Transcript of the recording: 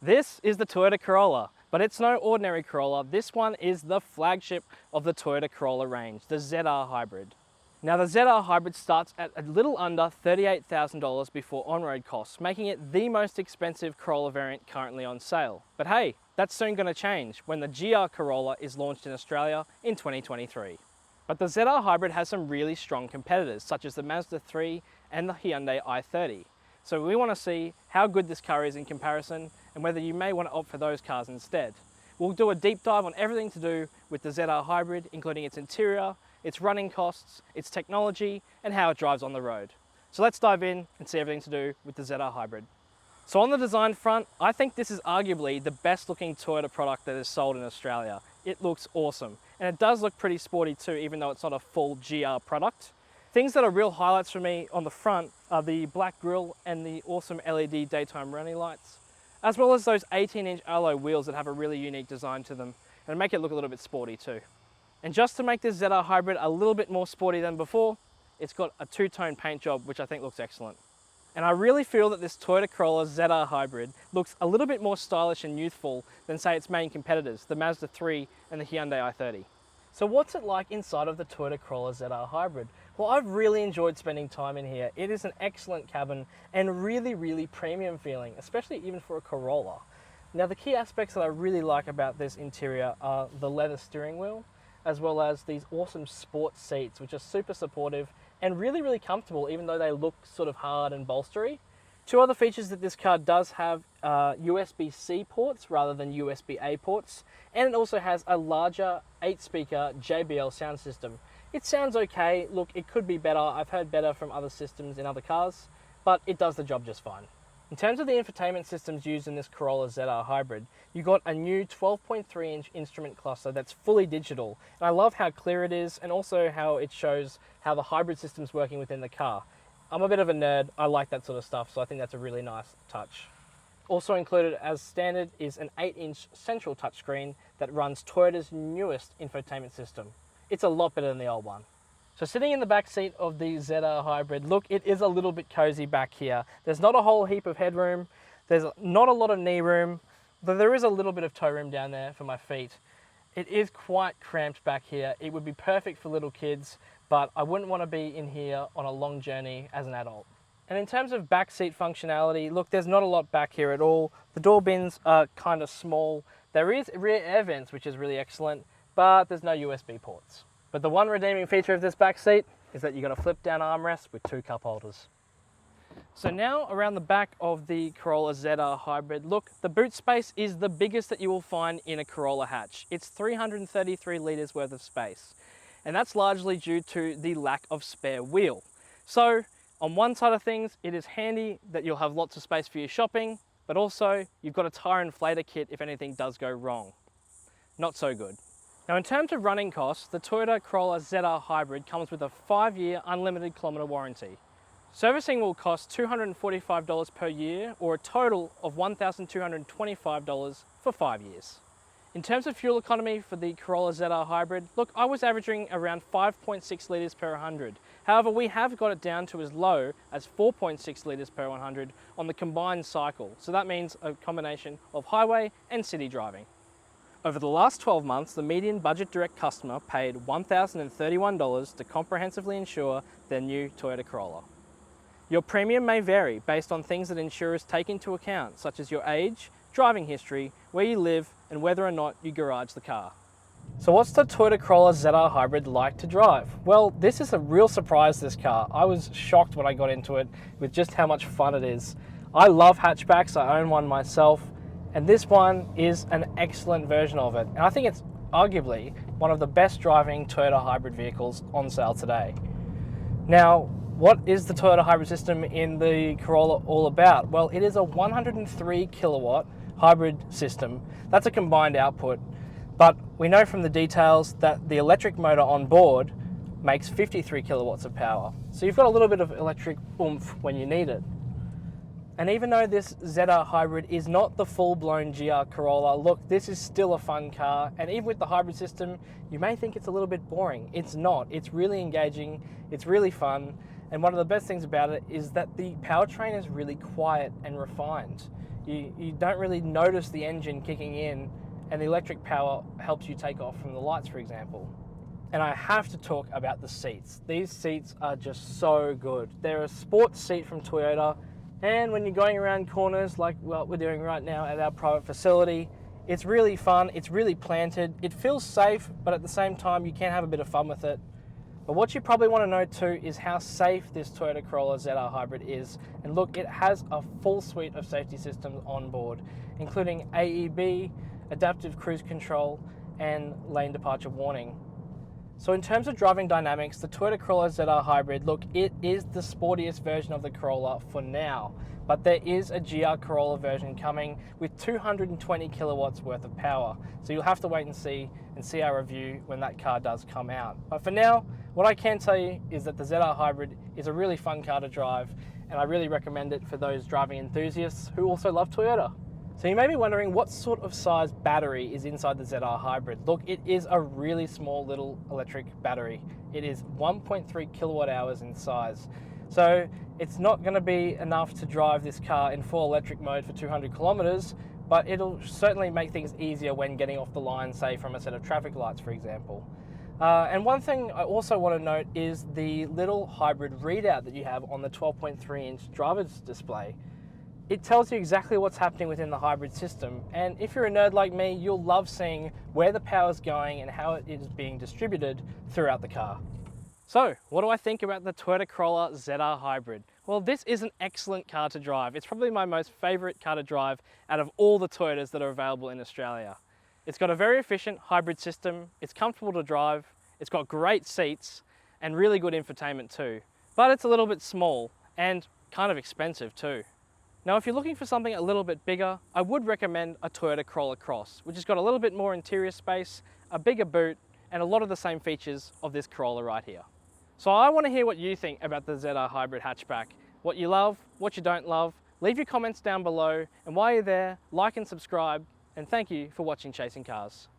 This is the Toyota Corolla, but it's no ordinary Corolla. This one is the flagship of the Toyota Corolla range, the ZR Hybrid. Now the ZR Hybrid starts at a little under $38,000 before on-road costs, making it the most expensive Corolla variant currently on sale. But hey, that's soon going to change when the GR Corolla is launched in Australia in 2023. But the ZR Hybrid has some really strong competitors, such as the Mazda 3 and the Hyundai i30. So we want to see how good this car is in comparison and whether you may want to opt for those cars instead. We'll do a deep dive on everything to do with the ZR Hybrid, including its interior, its running costs, its technology, and how it drives on the road. So let's dive in and see everything to do with the ZR Hybrid. So on the design front, I think this is arguably the best looking Toyota product that is sold in Australia. It looks awesome, and it does look pretty sporty too, even though it's not a full GR product. Things that are real highlights for me on the front are the black grille and the awesome LED daytime running lights, as well as those 18-inch alloy wheels that have a really unique design to them and make it look a little bit sporty too. And just to make this ZR Hybrid a little bit more sporty than before, it's got a two-tone paint job, which I think looks excellent. And I really feel that this Toyota Corolla ZR Hybrid looks a little bit more stylish and youthful than, say, its main competitors, the Mazda 3 and the Hyundai i30. So what's it like inside of the Toyota Corolla ZR Hybrid? Well, I've really enjoyed spending time in here. It is an excellent cabin and really premium feeling, especially even for a Corolla. Now, the key aspects that I really like about this interior are the leather steering wheel, as well as these awesome sports seats, which are super supportive and really comfortable, even though they look sort of hard and bolstery. Two other features that this car does have are USB-C ports rather than USB-A ports, and it also has a larger 8-speaker JBL sound system. It sounds okay. Look, it could be better. I've heard better from other systems in other cars, but it does the job just fine. In terms of the infotainment systems used in this Corolla ZR Hybrid, you got a new 12.3-inch instrument cluster that's fully digital. And I love how clear it is, and also how it shows how the hybrid system's working within the car. I'm a bit of a nerd. I like that sort of stuff, so I think that's a really nice touch. Also included as standard is an 8-inch central touchscreen that runs Toyota's newest infotainment system. It's a lot better than the old one. So sitting in the back seat of the ZR Hybrid, look, it is a little bit cozy back here. There's not a whole heap of headroom. There's not a lot of knee room, though there is a little bit of toe room down there for my feet. It is quite cramped back here. It would be perfect for little kids, but I wouldn't want to be in here on a long journey as an adult. And in terms of back seat functionality, look, there's not a lot back here at all. The door bins are kind of small. There is rear air vents, which is really excellent, but there's no USB ports. But the one redeeming feature of this back seat is that you've got a flip down armrest with 2 cup holders. So now around the back of the Corolla ZR Hybrid, look, the boot space is the biggest that you will find in a Corolla hatch. It's 333 litres worth of space, and that's largely due to the lack of spare wheel. So on one side of things, it is handy that you'll have lots of space for your shopping, but also you've got a tyre inflator kit if anything does go wrong. Not so good. Now in terms of running costs, the Toyota Corolla ZR Hybrid comes with a 5-year unlimited kilometre warranty. Servicing will cost $245 per year, or a total of $1,225 for 5 years. In terms of fuel economy for the Corolla ZR Hybrid, look, I was averaging around 5.6 litres per 100. However, we have got it down to as low as 4.6 litres per 100 on the combined cycle. So that means a combination of highway and city driving. Over the last 12 months, the median budget direct customer paid $1,031 to comprehensively insure their new Toyota Corolla. Your premium may vary based on things that insurers take into account, such as your age, driving history, where you live, and whether or not you garage the car. So what's the Toyota Corolla ZR Hybrid like to drive? Well, this is a real surprise, this car. I was shocked when I got into it with just how much fun it is. I love hatchbacks, I own one myself, and this one is an excellent version of it. And I think it's arguably one of the best driving Toyota hybrid vehicles on sale today. Now, what is the Toyota hybrid system in the Corolla all about? Well, it is a 103 kilowatt hybrid system. That's a combined output, but we know from the details that the electric motor on board makes 53 kilowatts of power. So you've got a little bit of electric oomph when you need it. And even though this ZR Hybrid is not the full-blown GR Corolla, look, this is still a fun car, and even with the hybrid system, you may think it's a little bit boring. It's not. It's really engaging, it's really fun, and one of the best things about it is that the powertrain is really quiet and refined. You don't really notice the engine kicking in, and the electric power helps you take off from the lights, for example. And I have to talk about the seats. These seats are just so good. They're a sports seat from Toyota, and when you're going around corners like what we're doing right now at our private facility, it's really fun, it's really planted, it feels safe, but at the same time you can have a bit of fun with it. But what you probably want to know too is how safe this Toyota Corolla ZR Hybrid is. And look, it has a full suite of safety systems on board, including AEB, adaptive cruise control, and lane departure warning. So in terms of driving dynamics, the Toyota Corolla ZR Hybrid, look, it is the sportiest version of the Corolla for now, but there is a GR Corolla version coming with 220 kilowatts worth of power. So you'll have to wait and see our review when that car does come out. But for now, what I can tell you is that the ZR Hybrid is a really fun car to drive, and I really recommend it for those driving enthusiasts who also love Toyota. So you may be wondering what sort of size battery is inside the ZR Hybrid. Look, it is a really small little electric battery. It is 1.3 kilowatt hours in size. So it's not going to be enough to drive this car in full electric mode for 200 kilometers, but it'll certainly make things easier when getting off the line, say from a set of traffic lights, for example. And one thing I also want to note is the little hybrid readout that you have on the 12.3-inch driver's display. It tells you exactly what's happening within the hybrid system, and if you're a nerd like me, you'll love seeing where the power's going and how it is being distributed throughout the car. So, what do I think about the Toyota Corolla ZR Hybrid? Well, this is an excellent car to drive. It's probably my most favourite car to drive out of all the Toyotas that are available in Australia. It's got a very efficient hybrid system, it's comfortable to drive, it's got great seats, and really good infotainment too. But it's a little bit small, and kind of expensive too. Now, if you're looking for something a little bit bigger, I would recommend a Toyota Corolla Cross, which has got a little bit more interior space, a bigger boot, and a lot of the same features of this Corolla right here. So I want to hear what you think about the ZR Hybrid hatchback. What you love, what you don't love. Leave your comments down below, and while you're there, like and subscribe, and thank you for watching Chasing Cars.